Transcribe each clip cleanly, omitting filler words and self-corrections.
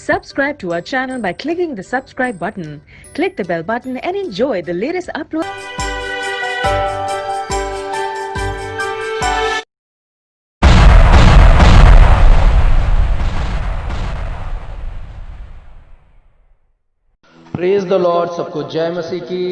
Subscribe to our channel by clicking the subscribe button. Click the bell button and enjoy the latest uploads. Praise the Lord. सबको जय मसीह की।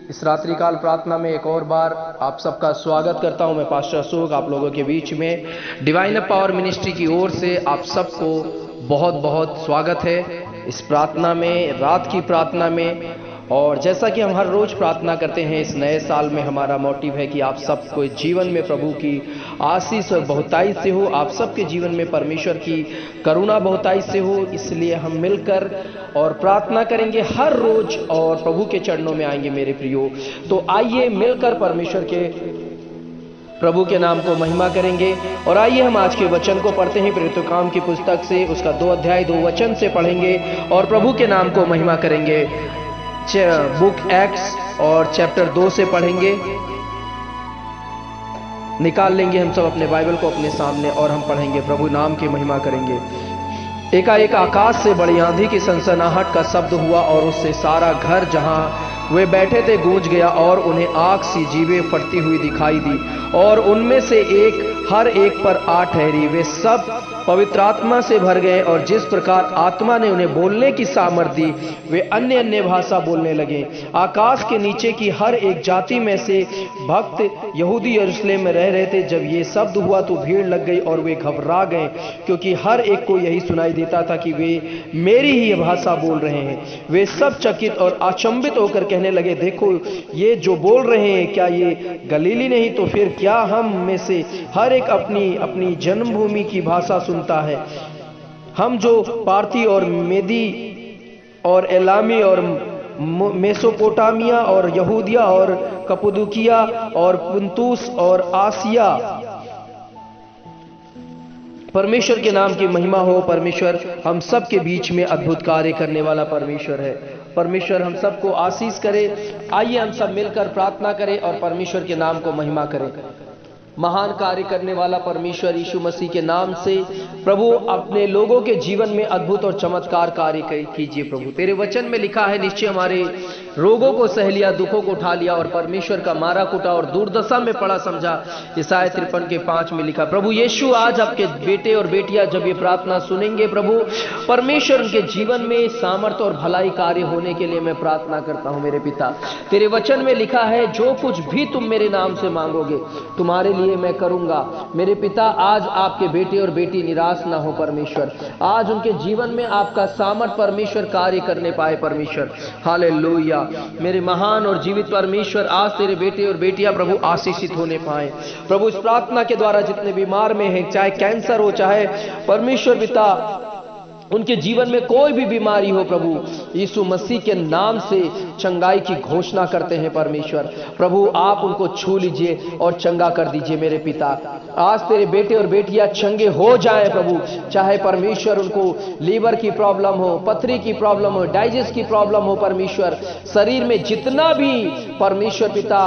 इस रात्रि काल प्रार्थना में एक और बार आप सबका स्वागत करता हूं। मैं पास्टर अशोक आप लोगों के बीच में डिवाइन पावर मिनिस्ट्री की ओर से आप सबको बहुत बहुत स्वागत है इस प्रार्थना में, रात की प्रार्थना में। और जैसा कि हम हर रोज प्रार्थना करते हैं, इस नए साल में हमारा मोटिव है कि आप सबको जीवन में प्रभु की आशीष और बहुतायत से हो, आप सबके जीवन में परमेश्वर की करुणा बहुतायत से हो। इसलिए हम मिलकर और प्रार्थना करेंगे हर रोज और प्रभु के चरणों में आएंगे मेरे प्रियो। तो आइए मिलकर परमेश्वर के प्रभु के नाम को महिमा करेंगे। और आइए हम आज के वचन को पढ़ते हैं प्रेरितों काम की पुस्तक से, उसका 2 अध्याय 2 वचन से पढ़ेंगे और प्रभु के नाम को महिमा करेंगे। बुक एक्ट्स और चैप्टर 2 से पढ़ेंगे। निकाल लेंगे हम सब अपने बाइबल को अपने सामने और हम पढ़ेंगे, प्रभु नाम की महिमा करेंगे। एकाएक आकाश से बड़ी आंधी की सनसनाहट का शब्द हुआ और उससे सारा घर जहां वे बैठे थे गूंज गया और उन्हें आग सी जीवें फटती हुई दिखाई दी और उनमें से एक हर एक पर आ ठहरी। वे सब पवित्र आत्मा से भर गए और जिस प्रकार आत्मा ने उन्हें बोलने की सामर्थ दी वे अन्य अन्य भाषा बोलने लगे। आकाश के नीचे की हर एक जाति में से भक्त यहूदी यरूशलेम में रह रहे थे। जब ये शब्द हुआ तो भीड़ लग गई और वे घबरा गए, क्योंकि हर एक को यही सुनाई देता था कि वे मेरी ही भाषा बोल रहे हैं। वे सब चकित और अचंभित होकर कहने लगे, देखो ये जो बोल रहे हैं क्या ये गलीली नहीं? तो फिर क्या हम में से हर एक अपनी अपनी जन्मभूमि की भाषा सुनता है? हम जो पार्थी और मेदी और एलामी और मेसोपोटामिया और यहूदिया और कप्पदूकिया और पुंतुस और आसिया, परमेश्वर के नाम की महिमा हो। परमेश्वर हम सब के बीच में अद्भुत कार्य करने वाला परमेश्वर है। परमेश्वर हम सबको आशीष करे। आइए हम सब मिलकर प्रार्थना करें और परमेश्वर के नाम को महिमा करें। महान कार्य करने वाला परमेश्वर यीशु मसीह के नाम से प्रभु अपने लोगों के जीवन में अद्भुत और चमत्कार कार्य कीजिए। प्रभु तेरे वचन में लिखा है, निश्चय हमारे रोगों को सह लिया, दुखों को उठा लिया और परमेश्वर का मारा कुटा और दुर्दशा में पड़ा समझा। यशायाह 53 के 5 में लिखा। प्रभु यीशु आज आपके बेटे और बेटियां जब ये प्रार्थना सुनेंगे, प्रभु परमेश्वर उनके जीवन में सामर्थ्य और भलाई कार्य होने के लिए मैं प्रार्थना करता हूं। मेरे पिता तेरे वचन में लिखा है, जो कुछ भी तुम मेरे नाम से मांगोगे तुम्हारे लिए मैं करूंगा। मेरे पिता आज आपके बेटे और बेटी निराश ना हो परमेश्वर, आज उनके जीवन में आपका सामर्थ परमेश्वर कार्य करने पाए परमेश्वर। हालेलुया। मेरे महान और जीवित परमेश्वर, आज तेरे बेटे और बेटियां प्रभु आशीषित होने पाए। प्रभु इस प्रार्थना के द्वारा जितने बीमार में हैं, चाहे कैंसर हो, चाहे परमेश्वर पिता उनके जीवन में कोई भी बीमारी हो, प्रभु यीशु मसीह के नाम से चंगाई की घोषणा करते हैं परमेश्वर। प्रभु आप उनको छू लीजिए और चंगा कर दीजिए। मेरे पिता आज तेरे बेटे और बेटियां चंगे हो जाएं प्रभु, चाहे परमेश्वर उनको लीवर की प्रॉब्लम हो, पथरी की प्रॉब्लम हो, डाइजेस्ट की प्रॉब्लम हो, परमेश्वर शरीर में जितना भी परमेश्वर पिता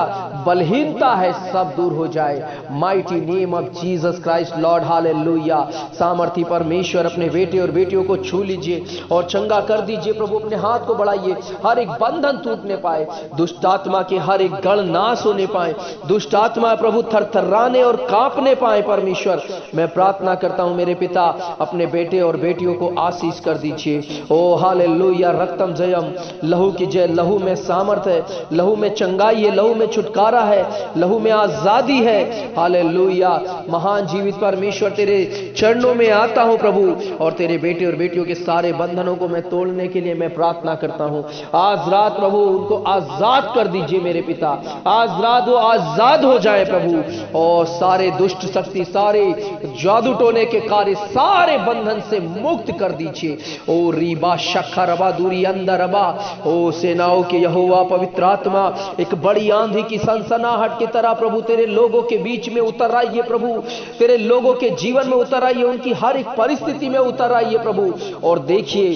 बलहीनता है सब दूर हो जाए। Mighty name of Jesus Christ Lord. Hallelujah. सामर्थी परमेश्वर अपने बेटे और बेटियों को छू लीजिए और चंगा कर दीजिए। प्रभु अपने हाथ को बढ़ाइए, हर एक बंधन टूटने पाए, दुष्ट आत्मा के हर एक गण नाश होने पाए, दुष्ट आत्मा प्रभु थरथराने और कांपने पाए। परमेश्वर मैं प्रार्थना करता हूं मेरे पिता, अपने बेटे और बेटियों को आशीष कर दीजिए। ओ हालेलुया। रक्तम जयम, लहू की जय। लहू में सामर्थ है, लहू में चंगाई है, लहू में छुटकारा है, लहू में आजादी है। हालेलुया। महान जीवित परमेश्वर तेरे चरणों में आता हूं प्रभु, और तेरे बेटे और बेटियों के सारे बंधनों को मैं तोड़ने के लिए मैं प्रार्थना करता हूं। आज रात प्रभु उनको आजाद कर दीजिए मेरे पिता, आज रात वो आजाद हो जाए प्रभु, और सारे दुष्ट शक्ति, सारे जादू टोने के कार्य, सारे बंधन से मुक्त कर दीजिए। ओ रीबा शखा रबा दूरी अंदर रबा। ओ सेनाओं के यहोवा पवित्र आत्मा एक बड़ी आंधी की सनसनाहट की तरह प्रभु तेरे लोगों के बीच में उतर आइए प्रभु, तेरे लोगों के जीवन में उतर आइए, उनकी हर एक परिस्थिति में उतर आइए प्रभु। और देखिए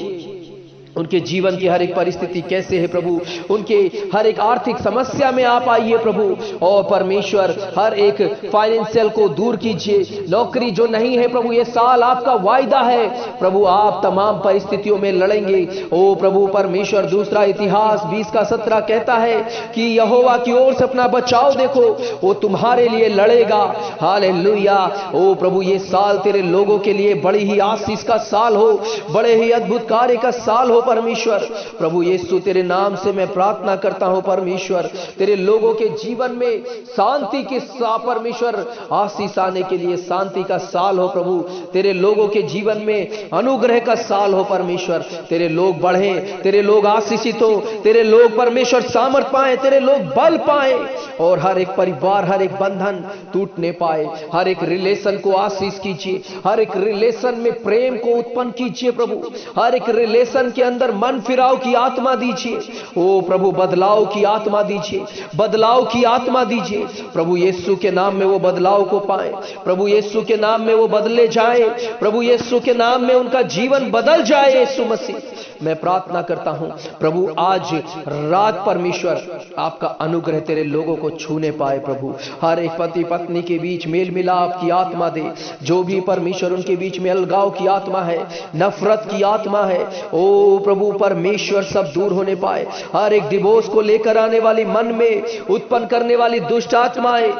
उनके जीवन की हर एक परिस्थिति कैसे है प्रभु, उनके हर एक आर्थिक समस्या में आप आइए प्रभु। और परमेश्वर हर एक फाइनेंशियल को दूर कीजिए, नौकरी जो नहीं है प्रभु, ये साल आपका वायदा है प्रभु, आप तमाम परिस्थितियों में लड़ेंगे। ओ प्रभु परमेश्वर, दूसरा इतिहास 20:17 कहता है कि यहोवा की ओर से अपना बचाव देखो, वो तुम्हारे लिए लड़ेगा। हालेलुया। ओ प्रभु, ये साल तेरे लोगों के लिए बड़ी ही आशीष का साल हो, बड़े ही अद्भुत कार्य का साल हो परमेश्वर। प्रभु यीशु, तेरे नाम से मैं प्रार्थना करता हूं परमेश्वर, तेरे लोगों के जीवन में शांति के परमेश्वर आशीष आने के लिए शांति का साल हो प्रभु, तेरे लोगों के जीवन में अनुग्रह का साल हो परमेश्वर। तेरे लोग बढ़े, तेरे लोग आशीषित हो, तेरे लोग परमेश्वर सामर्थ पाए, तेरे लोग बल पाए, और हर एक परिवार, हर एक बंधन टूटने पाए। हर एक रिलेशन को आशीष कीजिए, हर एक रिलेशन में प्रेम को उत्पन्न कीजिए प्रभु, हर एक रिलेशन के अंदर मन फिराव की आत्मा दीजिए। ओ प्रभु, बदलाव की आत्मा दीजिए, बदलाव की आत्मा दीजिए प्रभु। यीशु के नाम में वो बदलाव को पाए प्रभु, यीशु के नाम में वो बदले जाए प्रभु, यीशु के नाम में उनका जीवन बदल जाए। यीशु मसीह, मैं प्रार्थना करता हूं प्रभु, आज रात परमेश्वर आपका अनुग्रह तेरे लोगों को छूने पाए प्रभु। हर एक पति पत्नी के बीच मेल मिलाप की आत्मा दे, जो भी परमेश्वर उनके बीच में अलगाव की आत्मा है, नफरत की आत्मा है, ओ प्रभु परमेश्वर सब दूर होने पाए। हर एक डिवोर्स को लेकर आने वाली, मन में उत्पन्न करने वाली दुष्ट आत्माएं,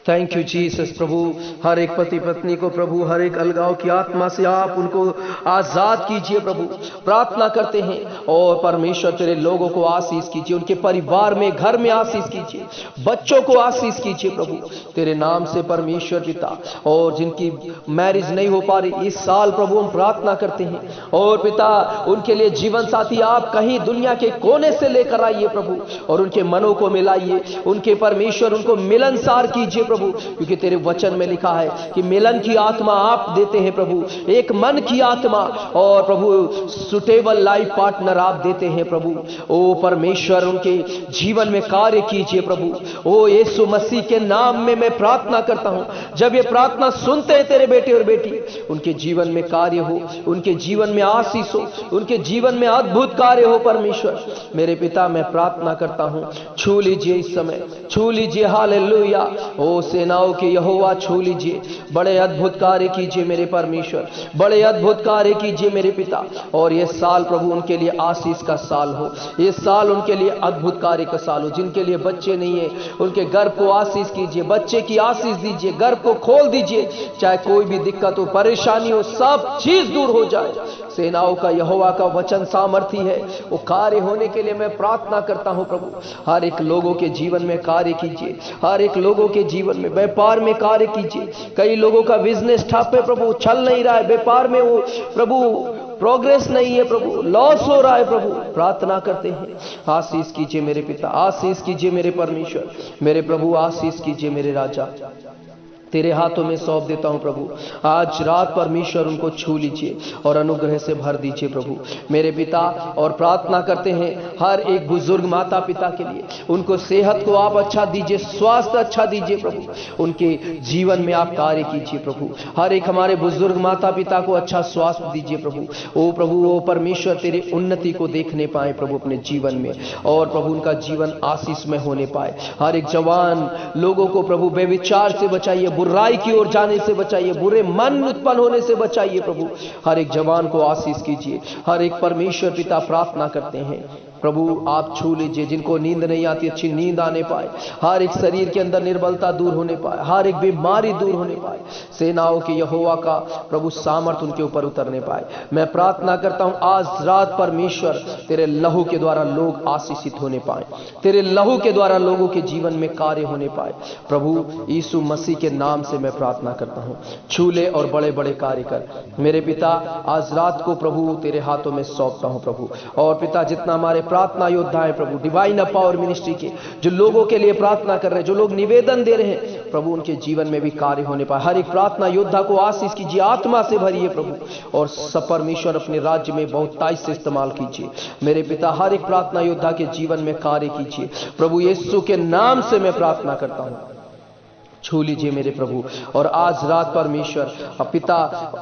थैंक यू जीसस प्रभु। हर एक पति पत्नी को प्रभु, हर एक अलगाव की आत्मा से आप उनको आजाद कीजिए प्रभु, प्रार्थना करते हैं। और परमेश्वर तेरे लोगों को आशीष कीजिए, उनके परिवार में, घर में आशीष कीजिए, बच्चों को आशीष कीजिए प्रभु, तेरे नाम से परमेश्वर पिता। और जिनकी मैरिज नहीं हो पा रही इस साल प्रभु, हम प्रार्थना करते हैं, और पिता उनके लिए जीवन साथी आप कहीं दुनिया के कोने से लेकर आइए प्रभु, और उनके मनों को मिलाइए, उनके परमेश्वर उनको मिलनसार कीजिए प्रभु, क्योंकि तेरे वचन में लिखा है कि मिलन की आत्मा आप देते हैं प्रभु, एक मन की आत्मा, और प्रभु सुटेबल लाइफ पार्टनर आप देते हैं प्रभु। ओ परमेश्वर, उनके जीवन में कार्य कीजिए प्रभु। ओ यीशु मसीह के नाम में मैं प्रार्थना करता हूं, जब ये प्रार्थना सुनते हैं तेरे बेटे और बेटी, उनके जीवन में कार्य हो, उनके जीवन में आशीष हो, उनके जीवन में अद्भुत कार्य हो परमेश्वर। मेरे पिता, मैं प्रार्थना करता हूं, छू लीजिए इस समय, छू लीजिए। हालेलुया। ओ सेनाओं के यहोवा, छू लीजिए, बड़े अद्भुत कार्य कीजिए मेरे परमेश्वर, बड़े अद्भुत कार्य कीजिए मेरे पिता। और ये साल प्रभु उनके लिए आशीष का साल हो, ये साल उनके लिए अद्भुत कार्य का साल हो। जिनके लिए बच्चे नहीं है, उनके गर्भ को आशीष कीजिए, बच्चे की आशीष दीजिए, गर्भ को खोल दीजिए, चाहे कोई भी दिक्कत हो, परेशानी हो, सब चीज दूर हो जाए। सेनाओं का यहोवा का वचन सामर्थी है, वो कार्य होने के लिए मैं प्रार्थना करता हूं प्रभु। हर एक लोगों के जीवन में कार्य कीजिए, हर एक लोगों के जीवन में, व्यापार में कार्य कीजिए। कई लोगों का बिजनेस ठप है प्रभु, चल नहीं रहा है, व्यापार में वो प्रभु प्रोग्रेस नहीं है प्रभु, लॉस हो रहा है प्रभु, प्रार्थना करते हैं, आशीष कीजिए मेरे पिता, आशीष कीजिए मेरे परमेश्वर, मेरे प्रभु, आशीष कीजिए मेरे राजा। तेरे हाथों में सौंप देता हूं प्रभु। आज रात परमेश्वर उनको छू लीजिए और अनुग्रह से भर दीजिए प्रभु मेरे पिता। और प्रार्थना करते हैं हर एक बुजुर्ग माता पिता के लिए, उनको सेहत को आप अच्छा दीजिए, स्वास्थ्य अच्छा दीजिए प्रभु, उनके जीवन में आप कार्य कीजिए प्रभु। हर एक हमारे बुजुर्ग माता पिता को अच्छा स्वास्थ्य दीजिए प्रभु। ओ प्रभु, ओ परमेश्वर, तेरी उन्नति को देखने पाए प्रभु अपने जीवन में, और प्रभु उनका जीवन आशीष में होने पाए। हर एक जवान लोगों को प्रभु बेविचार से बचाइए, बुराई की ओर जाने से बचाइए, बुरे मन उत्पन्न होने से बचाइए प्रभु। हर एक जवान को आशीष कीजिए। हर एक परमेश्वर पिता प्रार्थना करते हैं प्रभु, आप छू लीजिए, जिनको नींद नहीं आती अच्छी नींद आने पाए, हर एक शरीर के अंदर निर्बलता दूर होने पाए, हर एक बीमारी दूर होने पाए, सेनाओं के यहोवा का प्रभु सामर्थ उनके ऊपर उतरने पाए। मैं प्रार्थना करता हूं आज रात परमेश्वर तेरे लहू के द्वारा लोग आशीषित होने पाए, तेरे लहू के द्वारा लोगों के जीवन में कार्य होने पाए प्रभु यीशु मसीह के नाम से मैं प्रार्थना करता हूं। छू ले और बड़े बड़े कार्य कर मेरे पिता। आज रात को प्रभु तेरे हाथों में सौंपता हूं प्रभु। और पिता, जितना हमारे प्रार्थना योद्धा है प्रभु, डिवाइन पावर मिनिस्ट्री के जो लोगों के लिए प्रार्थना कर रहे हैं, जो लोग निवेदन दे रहे हैं प्रभु, उनके जीवन में भी कार्य होने पाए। हर एक प्रार्थना योद्धा को आशीष कीजिए, आत्मा से भरिए प्रभु, और सब परमेश्वर अपने राज्य में बहुतायत से इस्तेमाल कीजिए मेरे पिता। हर एक प्रार्थना योद्धा के जीवन में कार्य कीजिए प्रभु, यीशु के नाम से मैं प्रार्थना करता हूं, छू लीजिए मेरे प्रभु। और आज रात परमेश्वर पिता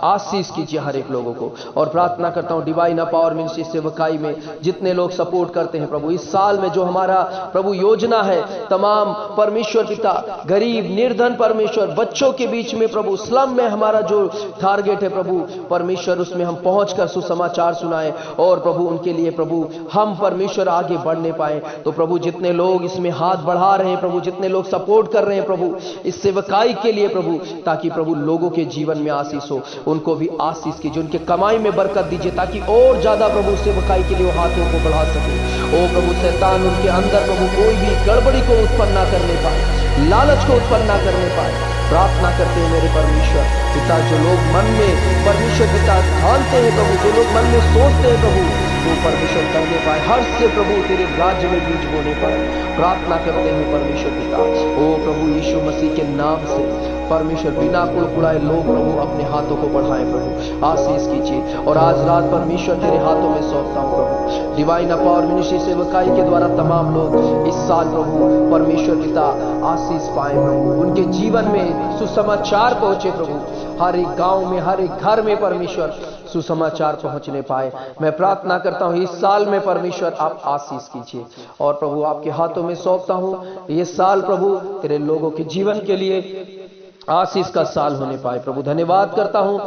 आशीष कीजिए हर एक लोगों को। और प्रार्थना करता हूं डिवाइन पावर मिनिस्ट्री सेवकाई में जितने लोग सपोर्ट करते हैं प्रभु, इस साल में जो हमारा प्रभु योजना है, तमाम परमेश्वर पिता गरीब निर्धन परमेश्वर बच्चों के बीच में प्रभु स्लम में हमारा जो टारगेट है प्रभु परमेश्वर, उसमें हम पहुंचकर सुसमाचार सुनाएं और प्रभु उनके लिए प्रभु हम परमेश्वर आगे बढ़ने पाए। तो प्रभु जितने लोग इसमें हाथ बढ़ा रहे हैं प्रभु, जितने लोग सपोर्ट कर रहे हैं प्रभु इस सेवकाई के लिए प्रभु, ताकि प्रभु लोगों के जीवन में आशीष हो, उनको भी आशीष कीजिए, उनके कमाई में बरकत दीजिए, ताकि और ज्यादा प्रभु सेवकाई के लिए हाथों को बढ़ा सके। ओ प्रभु शैतान उनके अंदर प्रभु कोई भी गड़बड़ी को उत्पन्न ना करने पाए, लालच को उत्पन्न ना करने पाए। प्रार्थना करते हैं मेरे परमेश्वर पिता, जो लोग मन में परमेश्वर पिता ठानते हैं प्रभु, जो लोग मन में सोचते हैं प्रभु, तो परमेश्वर करने पाए, हर से प्रभु तेरे राज्य में बीज बोने पाए। प्रार्थना करते हैं परमेश्वर पिता, ओ प्रभु यीशु मसीह के नाम से परमेश्वर बिना कुड़कुड़ाए लोग प्रभु अपने हाथों को बढ़ाएं प्रभु, आशीष कीजिए। और आज रात परमेश्वर तेरे हाथों में सौंपता हूं प्रभु, डिवाइन पावर मिनिस्ट्री सेवकाई के द्वारा तमाम लोग इस साल प्रभु परमेश्वर पिता आशीष पाए प्रभु, उनके जीवन में सुसमाचार पहुंचे प्रभु, हर एक गांव में हर एक घर में परमेश्वर सुसमाचार पहुंचने पाए। मैं प्रार्थना करता हूं इस साल में परमेश्वर आप आशीष कीजिए। और प्रभु आपके हाथों में सौंपता हूं ये साल प्रभु तेरे लोगों के जीवन के लिए आशीष का साल होने पाए प्रभु। धन्यवाद करता हूं।